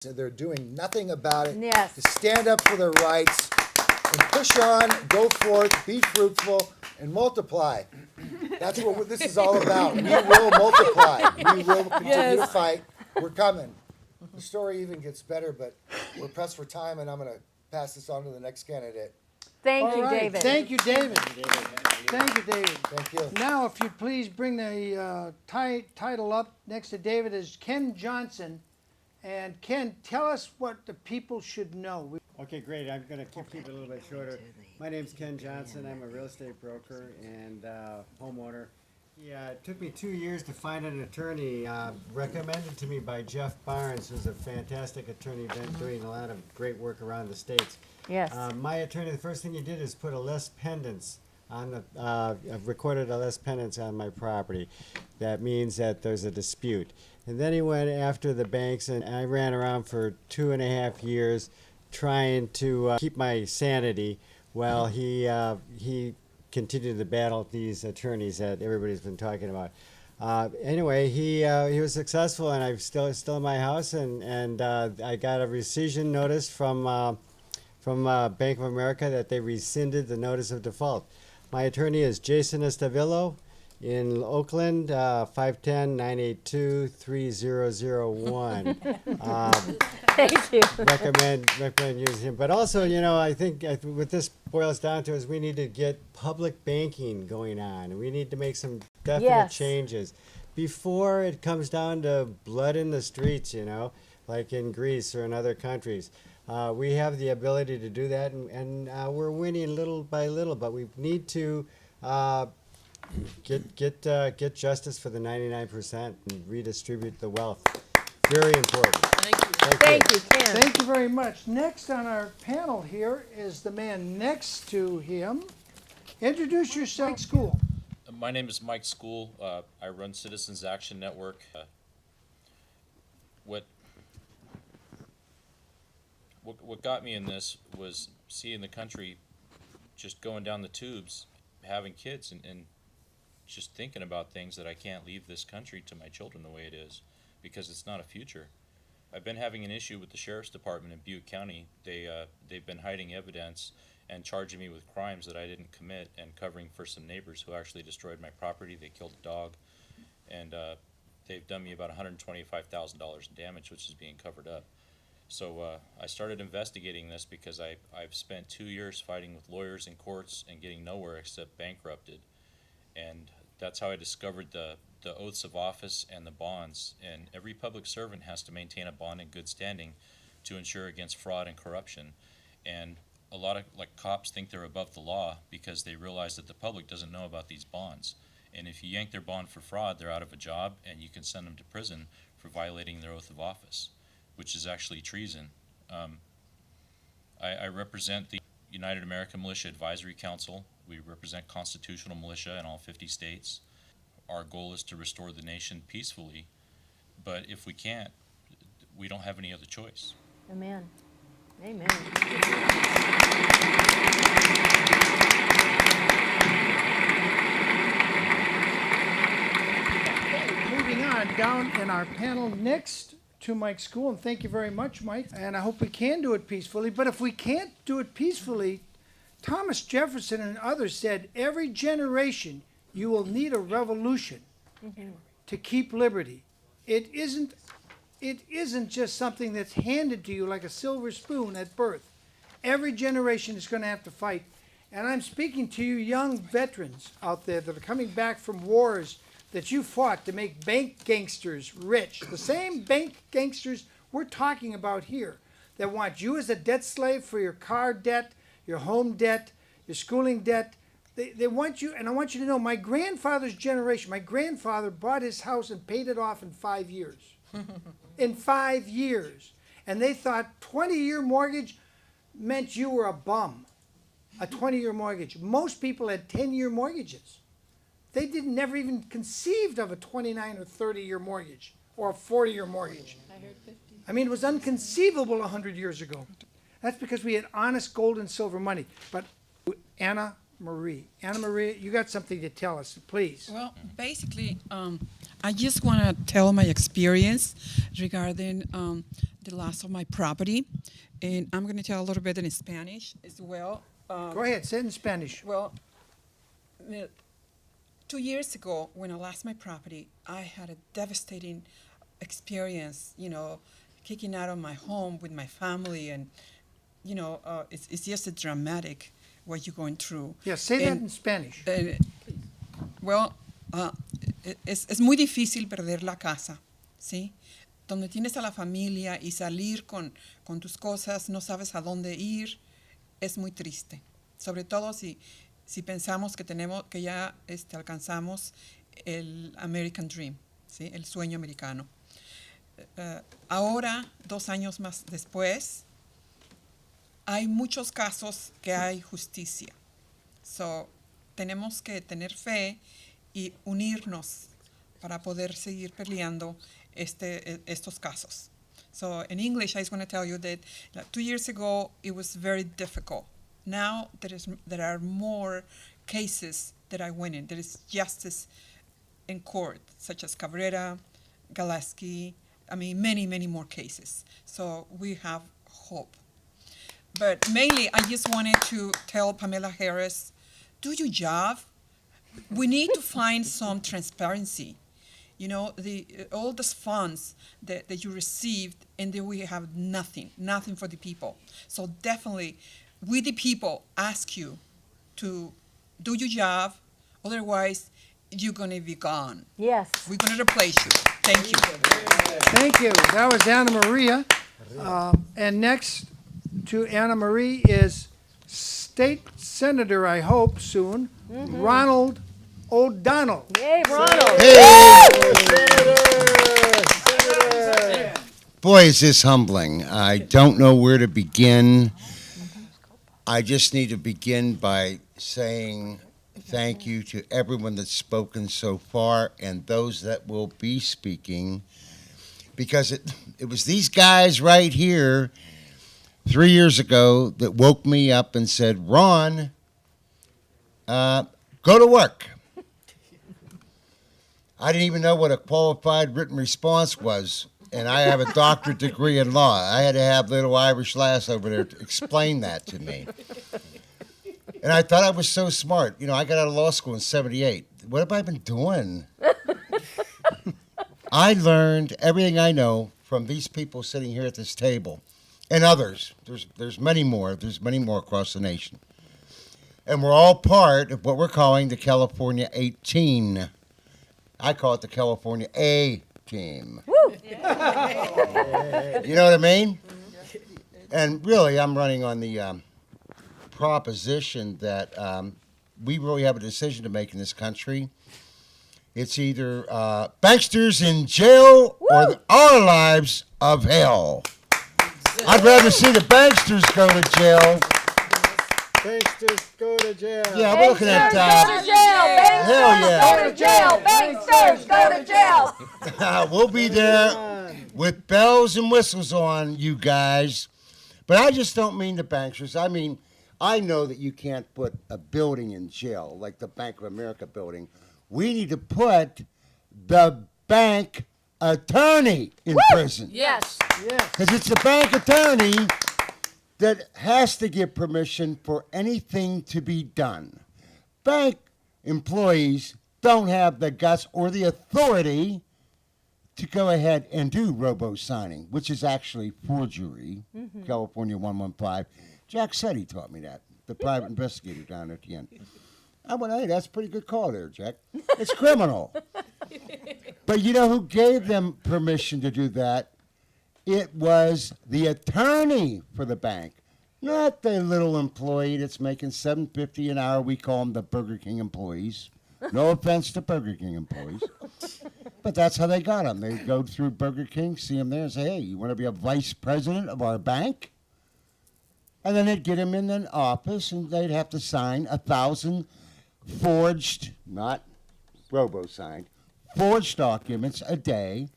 They're doing nothing about it. Yes. To stand up for their rights and push on, go forth, be fruitful, and multiply. That's what this is all about. We will multiply. We will continue to fight. We're coming. The story even gets better, but we're pressed for time, and I'm going to pass this on to the next candidate. Thank All you, right. David. Thank you, David. Thank you, David. Thank you. Now, if you'd please bring the title up next to David is Ken Johnson. And Ken, tell us what the people should know. Okay, great. I'm going to keep it a little bit shorter. My name's Ken Johnson. I'm a real estate broker and homeowner. Yeah, it took me 2 years to find an attorney recommended to me by Jeff Barnes, who's a fantastic attorney, been doing a lot of great work around the states. Yes. My attorney, the first thing he did is put a lis pendens on the, I've recorded a lis pendens on my property. That means that there's a dispute. And then he went after the banks, and I ran around for 2.5 years trying to keep my sanity while he continued to battle these attorneys that everybody's been talking about. Anyway, he was successful, and I'm still in my house, and I got a rescission notice from Bank of America that they rescinded the notice of default. My attorney is Jason Estavillo in Oakland, 510-982-3001. Thank you. recommend using him. But also, I think what this boils down to is we need to get public banking going on. We need to make some definite changes before it comes down to blood in the streets, like in Greece or in other countries. We have the ability to do that, and we're winning little by little, but we need to get justice for the 99% and redistribute the wealth. Very important. Thank you, Ken. Thank you very much. Next on our panel here is the man next to him. Introduce yourself. School. My name is Mike School. I run Citizens Action Network. What got me in this was seeing the country just going down the tubes, having kids, and just thinking about things that I can't leave this country to my children the way it is, because it's not a future. I've been having an issue with the Sheriff's Department in Butte County. They've been hiding evidence and charging me with crimes that I didn't commit, and covering for some neighbors who actually destroyed my property. They killed a dog, and they've done me about $125,000 in damage, which is being covered up. So I started investigating this because I've spent 2 years fighting with lawyers in courts and getting nowhere except bankrupted. And that's how I discovered the oaths of office and the bonds. And every public servant has to maintain a bond in good standing to ensure against fraud and corruption. And a lot of cops think they're above the law because they realize that the public doesn't know about these bonds. And if you yank their bond for fraud, they're out of a job, and you can send them to prison for violating their oath of office, which is actually treason. I represent the United American Militia Advisory Council. We represent constitutional militia in all 50 states. Our goal is to restore the nation peacefully, but if we can't, we don't have any other choice. Amen. Amen. Moving on, down in our panel next to Mike School, and thank you very much, Mike. And I hope we can do it peacefully, but if we can't do it peacefully, Thomas Jefferson and others said, every generation you will need a revolution to keep liberty. It isn't just something that's handed to you like a silver spoon at birth. Every generation is going to have to fight. And I'm speaking to you young veterans out there that are coming back from wars that you fought to make bank gangsters rich. The same bank gangsters we're talking about here that want you as a debt slave for your car debt, your home debt, your schooling debt. They want you, and I want you to know, my grandfather's generation, my grandfather bought his house and paid it off in 5 years. In 5 years. And they thought 20-year mortgage meant you were a bum. A 20-year mortgage. Most people had 10-year mortgages. They never even conceived of a 29 or 30-year mortgage or a 40-year mortgage. I heard 50. I mean, it was unconceivable 100 years ago. That's because we had honest gold and silver money. But Anna, Marie. Anna Marie, you got something to tell us, please. Well, basically, I just want to tell my experience regarding the loss of my property. And I'm going to tell a little bit in Spanish as well. Go ahead, say it in Spanish. Well, 2 years ago, when I lost my property, I had a devastating experience, kicking out of my home with my family. And, it's just a dramatic what you're going through. Yeah, say that And- in Spanish. Well, es muy difícil perder la casa, ¿sí? Donde tienes a la familia y salir con tus cosas, no sabes a dónde ir, es muy triste. Sobre todo si pensamos que ya alcanzamos el American Dream, ¿sí? El sueño americano. Ahora, 2 años más después, hay muchos casos que hay justicia. So, tenemos que tener fe y unirnos para poder seguir peleando estos casos. So in English, I just want to tell you that 2 years ago, it was very difficult. Now there are more cases that I win in. There is justice in court, such as Cabrera, Galeski, many, many more cases. So we have hope. But mainly, I just wanted to tell Pamela Harris, do your job. We need to find some transparency. All those funds that you received, and then we have nothing for the people. So definitely, we the people ask you to do your job. Otherwise, you're going to be gone. Yes. We're going to replace you. Thank you. Thank you. That was Anna Maria. And next to Anna Marie is State Senator, I hope, soon, Ronald O'Donnell. Yay, Ronald. Boy, is this humbling. I don't know where to begin. I just need to begin by saying thank you to everyone that's spoken so far and those that will be speaking, because it was these guys right here 3 years ago that woke me up and said, Ron, go to work. I didn't even know what a qualified written response was, and I have a doctorate degree in law. I had to have little Irish lass over there to explain that to me. And I thought I was so smart. I got out of law school in 1978. What have I been doing? I learned everything I know from these people sitting here at this table and others. There's many more. There's many more across the nation. And we're all part of what we're calling the California 18. I call it the California A team. Woo! You know what I mean? And really, I'm running on the proposition that we really have a decision to make in this country. It's either banksters in jail or our lives of hell. I'd rather see the banksters go to jail. Banksters go to jail. Yeah, we're looking at Banksters go to jail. hell yeah. Go to jail. Banksters go to jail. We'll be there with bells and whistles on, you guys. But I just don't mean the banksters. I mean, I know that you can't put a building in jail like the Bank of America building. We need to put the bank attorney in prison. Yes. Because it's the bank attorney that has to give permission for anything to be done. Bank employees don't have the guts or the authority to go ahead and do robo-signing, which is actually forgery, California 115. Jack said he taught me that, the private investigator down at the end. I went, hey, that's a pretty good call there, Jack. It's criminal. But you know who gave them permission to do that? It was the attorney for the bank, not the little employee that's making $7.50 an hour. We call them the Burger King employees. No offense to Burger King employees. But that's how they got them. They go through Burger King, see them there, and say, hey, you want to be a vice president of our bank? And then they'd get him in an office, and they'd have to sign 1,000 forged, not robo-signed, forged documents a day.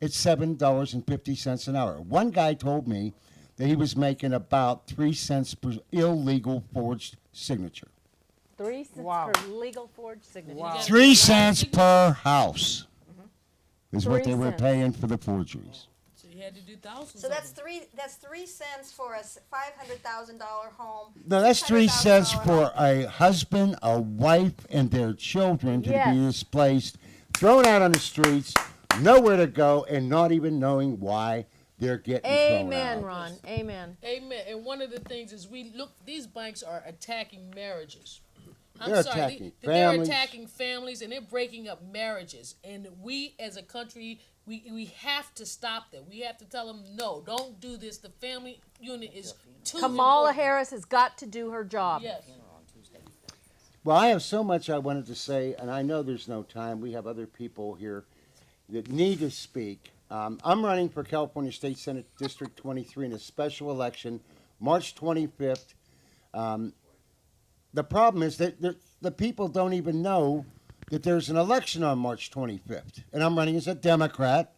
It's $7.50 an hour. One guy told me that he was making about 3 cents per illegal forged signature. 3 cents Wow. per legal forged signature. Wow. 3 cents per house is what 3 they were cents. paying for the forgeries. So you had to do thousands. So of that's them. three cents for a $500,000 home. No, that's 3 cents $600,000 for a husband, a wife, and their children to Yes. be displaced, thrown out on the streets, nowhere to go, and not even knowing why they're getting thrown Amen, out. Ron. Amen. Amen. And one of the things is these banks are attacking marriages. They're attacking They're families. attacking families and they're breaking up marriages. And we as a country, we have to stop that. We have to tell them, no, don't do this. The family unit is too Kamala important. Harris has got to do her job. Yes. Well, I have so much I wanted to say, and I know there's no time. We have other people here that need to speak. I'm running for California State Senate District 23 in a special election, March 25th. The problem is that the people don't even know that there's an election on March 25th, and I'm running as a Democrat.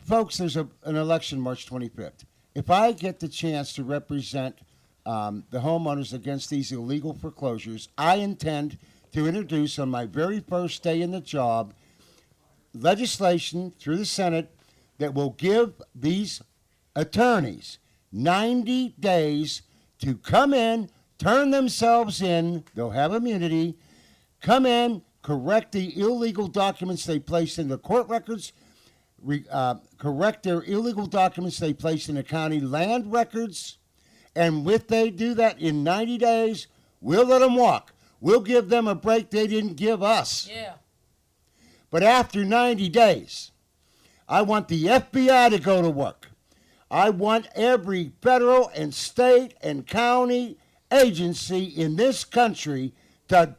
Folks, there's an election March 25th. If I get the chance to represent the homeowners against these illegal foreclosures, I intend to introduce on my very first day in the job legislation through the Senate that will give these attorneys 90 days to come in, turn themselves in, they'll have immunity, come in, correct the illegal documents they placed in the court records, correct their illegal documents they placed in the county land records, and if they do that in 90 days, we'll let them walk. We'll give them a break they didn't give us. Yeah. But after 90 days, I want the FBI to go to work. I want every federal and state and county agency in this country to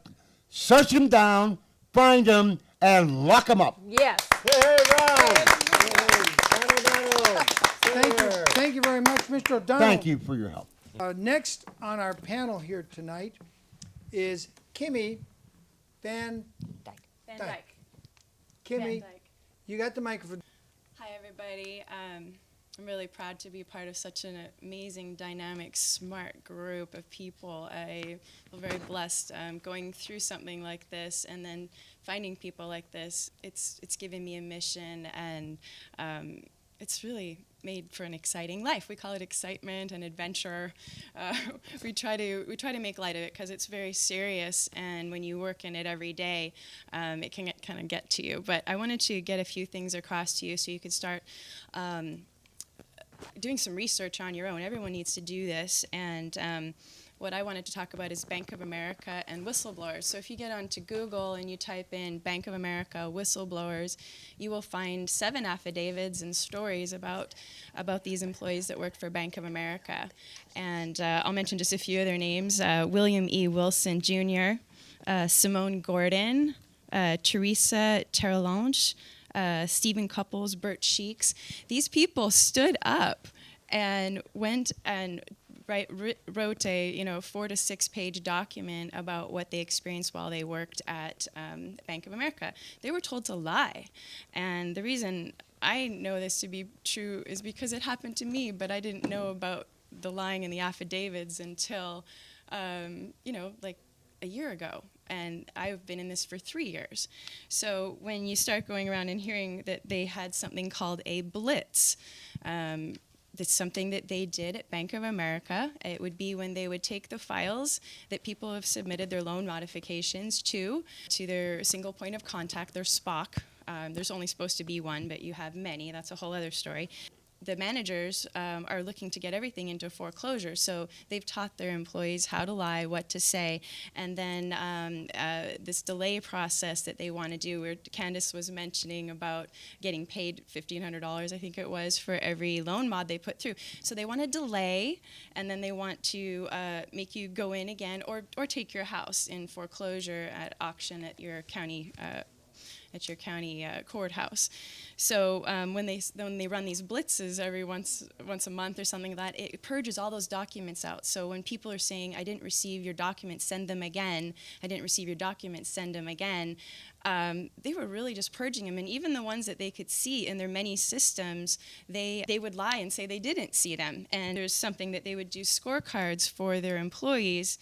search them down, find them, and lock them up. Yes. Hey, Ron! Thank you very much, Mr. O'Donnell. Thank you for your help. Next on our panel here tonight is Kimi VanDyk. Kimi, you got the microphone. Hi, everybody. I'm really proud to be part of such an amazing, dynamic, smart group of people. I feel very blessed going through something like this and then finding people like this. It's given me a mission, and it's really made for an exciting life. We call it excitement and adventure. We try to make light of it because it's very serious, and when you work in it every day, it can kind of get to you. But I wanted to get a few things across to you so you could start doing some research on your own. Everyone needs to do this, and what I wanted to talk about is Bank of America and whistleblowers. So if you get onto Google and you type in Bank of America whistleblowers, you will find 7 affidavits and stories about these employees that worked for Bank of America. And I'll mention just a few of their names. William E. Wilson Jr., Simone Gordon, Teresa Terrelange, Stephen Couples, Bert Sheeks. These people stood up and went and wrote a 4 to 6 page document about what they experienced while they worked at Bank of America. They were told to lie, and the reason I know this to be true is because it happened to me, but I didn't know about the lying in the affidavits until like a year ago. And I've been in this for 3 years. So when you start going around and hearing that they had something called a blitz, that's something that they did at Bank of America. It would be when they would take the files that people have submitted their loan modifications to their single point of contact, their SPOC. There's only supposed to be one, but you have many. That's a whole other story. The managers are looking to get everything into foreclosure, so they've taught their employees how to lie, what to say, and then this delay process that they want to do, where Candace was mentioning about getting paid $1,500, I think it was, for every loan mod they put through. So they want to delay, and then they want to make you go in again or take your house in foreclosure at auction at your county courthouse. So when they run these blitzes every once a month or something like that, it purges all those documents out. So when people are saying, I didn't receive your documents, send them again, I didn't receive your documents, send them again, they were really just purging them. And even the ones that they could see in their many systems, they would lie and say they didn't see them. And there's something that they would do scorecards for their employees